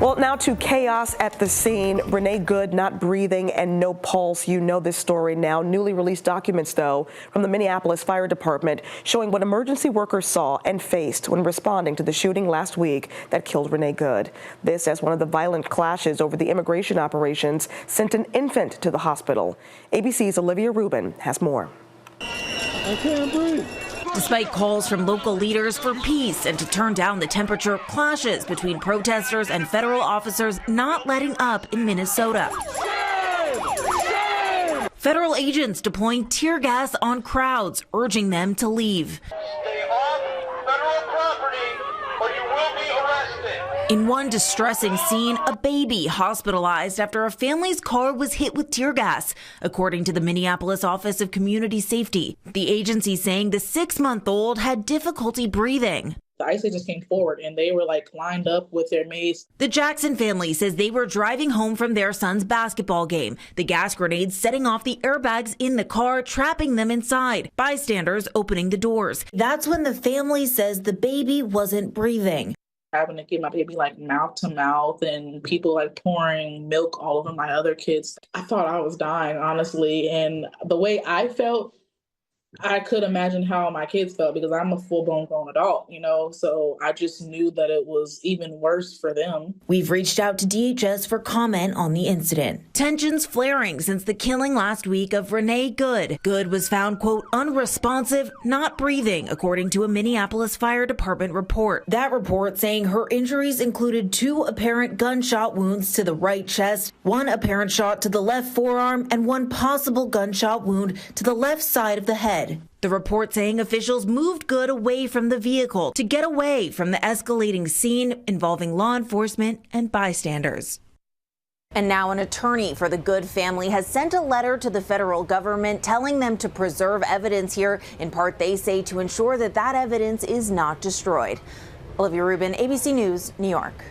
Well, now to chaos at the scene. Renee Good not breathing and no pulse. You know this story now. Newly released documents, though, from the Minneapolis Fire Department showing what emergency workers saw and faced when responding to the shooting last week that killed Renee Good. This as one of the violent clashes over the immigration operations sent an infant to the hospital. ABC's Olivia Rubin has more. I can't breathe. Despite calls from local leaders for peace and to turn down the temperature, clashes between protesters and federal officers not letting up in Minnesota. Federal agents deploying tear gas on crowds, urging them to leave. Stay off federal property or you will be arrested. In one distressing scene, a baby hospitalized after a family's car was hit with tear gas, according to the Minneapolis Office of Community Safety. The agency saying the 6-month-old had difficulty breathing. The ICE agents came forward and they were lined up with their mace. The Jackson family says they were driving home from their son's basketball game. The gas grenades setting off the airbags in the car, trapping them inside. Bystanders opening the doors. That's when the family says the baby wasn't breathing. Having to get my baby mouth to mouth and people pouring milk all over my other kids. I thought I was dying, honestly. And the way I felt, I could imagine how my kids felt because I'm a full-blown grown adult, so I just knew that it was even worse for them. We've reached out to DHS for comment on the incident. Tensions flaring since the killing last week of Renee Good. Good was found, quote, unresponsive, not breathing, according to a Minneapolis Fire Department report. That report saying her injuries included 2 apparent gunshot wounds to the right chest, 1 apparent shot to the left forearm, and 1 possible gunshot wound to the left side of the head. The report saying officials moved Good away from the vehicle to get away from the escalating scene involving law enforcement and bystanders. And now an attorney for the Good family has sent a letter to the federal government telling them to preserve evidence here, in part, they say, to ensure that evidence is not destroyed. Olivia Rubin, ABC News, New York.